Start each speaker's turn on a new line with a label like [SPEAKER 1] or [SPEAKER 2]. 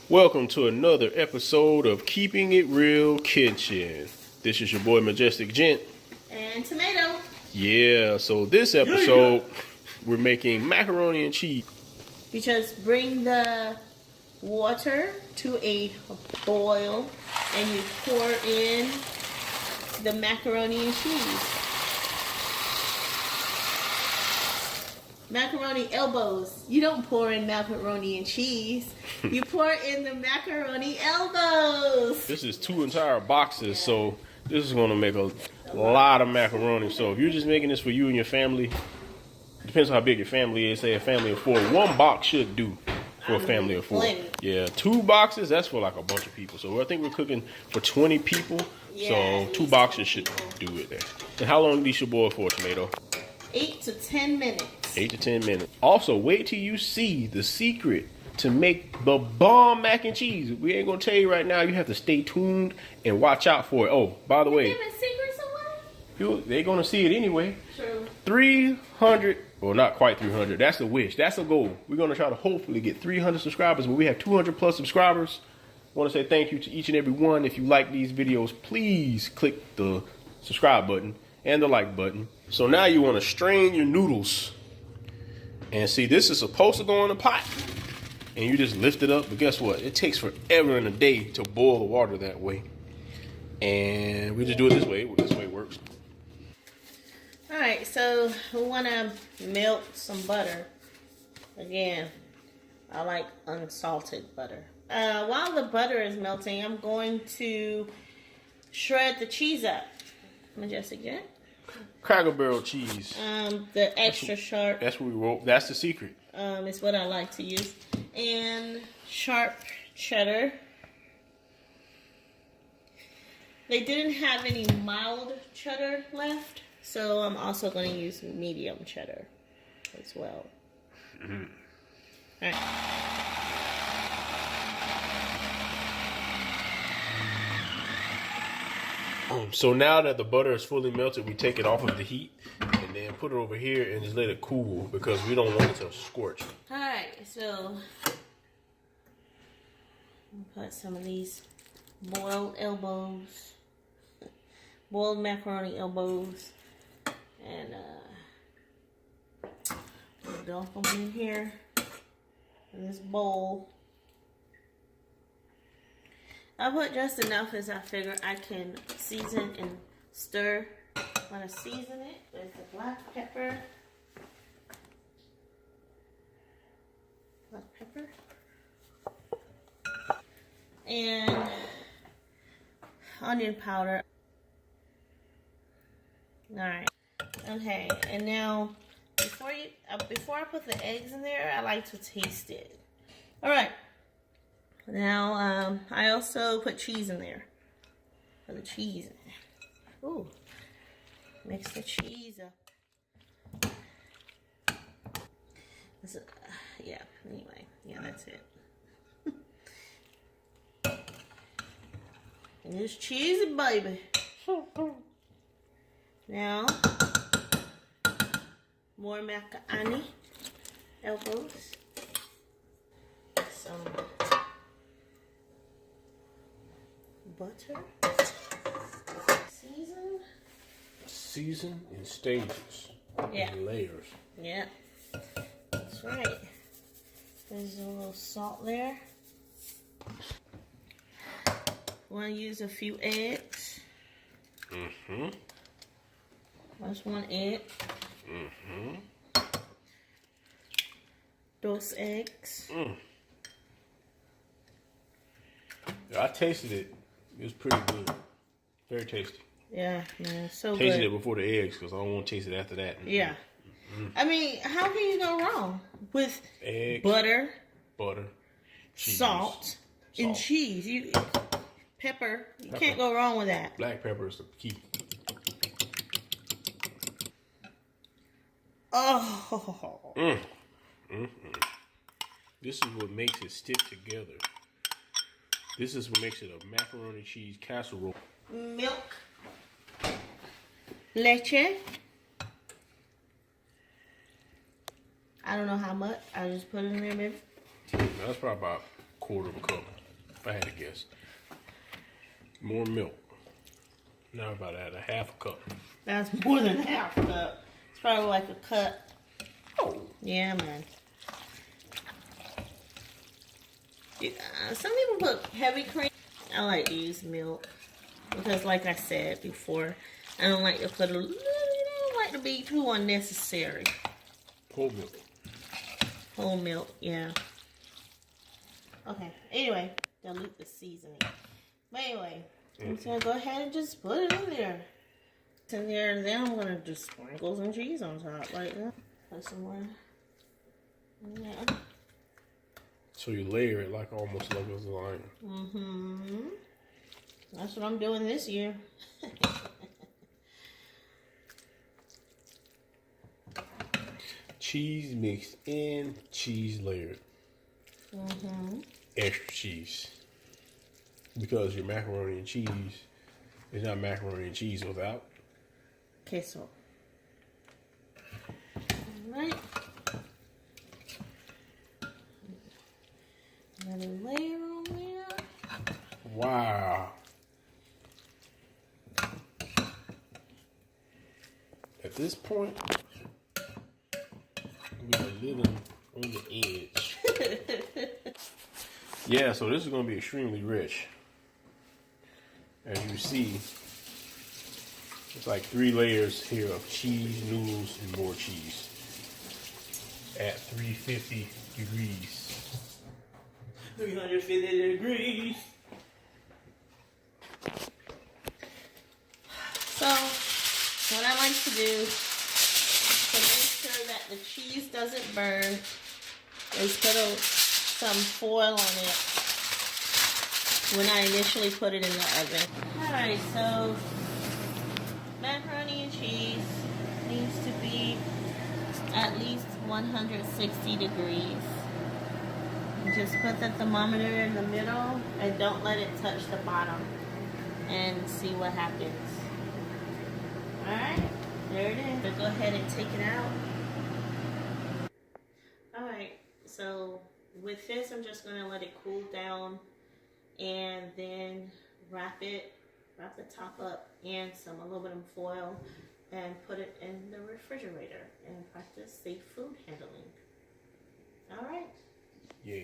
[SPEAKER 1] Welcome to another episode of Keeping It Real Kitchen. This is your boy Majestic Gent.
[SPEAKER 2] And tomato.
[SPEAKER 1] Yeah, so this episode, we're making macaroni and cheese.
[SPEAKER 2] You just bring the water to a boil and you pour in the macaroni and cheese. Macaroni elbows. You don't pour in macaroni and cheese. You pour in the macaroni elbows.
[SPEAKER 1] This is 2 entire boxes, so this is going to make a lot of macaroni. So if you're just making this for you and your family, depends on how big your family is. Say a family of 4, 1 box should do for a family of 4.
[SPEAKER 2] Plenty.
[SPEAKER 1] Yeah, 2 boxes, that's for like a bunch of people. So I think we're cooking for 20 people.
[SPEAKER 2] Yeah,
[SPEAKER 1] so 2 boxes should do it there. And how long do these should boil for, Tomato?
[SPEAKER 2] 8 to 10 minutes.
[SPEAKER 1] 8 to 10 minutes. Also, wait till you see the secret to make the bomb mac and cheese. We ain't gonna tell you right now. You have to stay tuned and watch out for it. Oh, by the way, they're gonna see it anyway.
[SPEAKER 2] True.
[SPEAKER 1] 300, well, not quite 300. That's a wish. That's a goal. We're gonna try to hopefully get 300 subscribers, but we have 200 plus subscribers. I want to say thank you to each and every one. If you like these videos, please click the subscribe button and the like button. So now you want to strain your noodles. And see, this is supposed to go in a pot. And you just lift it up. But guess what? It takes forever in a day to boil the water that way. And we just do it this way. This way works.
[SPEAKER 2] Alright, so we want to melt some butter. Again, I like unsalted butter. While the butter is melting, I'm going to shred the cheese up. Majestic Jet.
[SPEAKER 1] Cracker Barrel cheese.
[SPEAKER 2] The extra sharp.
[SPEAKER 1] That's what we wrote. That's the secret.
[SPEAKER 2] It's what I like to use. And sharp cheddar. They didn't have any mild cheddar left, so I'm also going to use medium cheddar as well. Mm-hmm. All right.
[SPEAKER 1] So now that the butter is fully melted, we take it off of the heat and then put it over here and just let it cool because we don't want it to scorch.
[SPEAKER 2] Alright, so I'll put some of these boiled macaroni elbows, and dump them in here in this bowl. I put just enough as I figure I can season and stir. I'm going to season it with the black pepper. And onion powder. Alright. Okay, and now before I put the eggs in there, I like to taste it. Alright. Now, I also put cheese in there. Put the cheese in there. Ooh. Mix the cheese up. Yeah, anyway. Yeah, that's it. And it's cheesy, baby. Now, more macaroni elbows. Some butter.
[SPEAKER 1] Season in stages.
[SPEAKER 2] Yeah.
[SPEAKER 1] In layers.
[SPEAKER 2] Yeah. That's right. There's a little salt there. Want to use a few eggs. Mm-hmm. That's 1 egg. Mm-hmm. Those eggs.
[SPEAKER 1] Mm. Yeah, I tasted it. It was pretty good. Very tasty.
[SPEAKER 2] Yeah, man, so good.
[SPEAKER 1] Tasted it before the eggs because I don't want to taste it after that.
[SPEAKER 2] Yeah. Mm-hmm. I mean, how can you go wrong with
[SPEAKER 1] eggs,
[SPEAKER 2] butter,
[SPEAKER 1] cheese,
[SPEAKER 2] salt, and cheese? Pepper. You can't go wrong with that.
[SPEAKER 1] Black pepper is the key.
[SPEAKER 2] Oh.
[SPEAKER 1] This is what makes it stick together. This is what makes it a macaroni cheese casserole.
[SPEAKER 2] Milk. Leche. I don't know how much. I just put it in there, maybe.
[SPEAKER 1] That's probably about a quarter of a cup. if I had to guess. More milk. Now about add a half a cup.
[SPEAKER 2] That's more than half a cup. It's probably like a cup.
[SPEAKER 1] Oh.
[SPEAKER 2] Yeah, man. Some people put heavy cream. I like to use milk because, like I said before, I don't like to put a little. I don't like to be too unnecessary.
[SPEAKER 1] Whole milk.
[SPEAKER 2] Whole milk, yeah. Okay. Anyway, dilute the seasoning. But anyway, I'm just gonna go ahead and just put it in there. It's in there, and then I'm gonna just sprinkle some cheese on top like that. Put some more. Yeah.
[SPEAKER 1] So you layer it like almost like a lasagna.
[SPEAKER 2] Mm-hmm. That's what I'm doing this year.
[SPEAKER 1] Cheese mixed in, cheese layered.
[SPEAKER 2] Mm-hmm.
[SPEAKER 1] Extra cheese. Because your macaroni and cheese is not macaroni and cheese without
[SPEAKER 2] queso. Alright. Another layer on there.
[SPEAKER 1] Wow. At this point, we are living on the edge. Yeah, so this is going to be extremely rich. As you see, it's like 3 layers here of cheese, noodles, and more cheese at 350 degrees. 350 degrees.
[SPEAKER 2] So, what I like to do to make sure that the cheese doesn't burn is put some foil on it when I initially put it in the oven. Alright, so macaroni and cheese needs to be at least 160 degrees. Just put the thermometer in the middle and don't let it touch the bottom and see what happens. Alright, there it is. So go ahead and take it out. Alright, so with this I'm just going to let it cool down and then wrap the top up in some aluminum foil and put it in the refrigerator and practice safe food handling. Alright.
[SPEAKER 1] Yeah.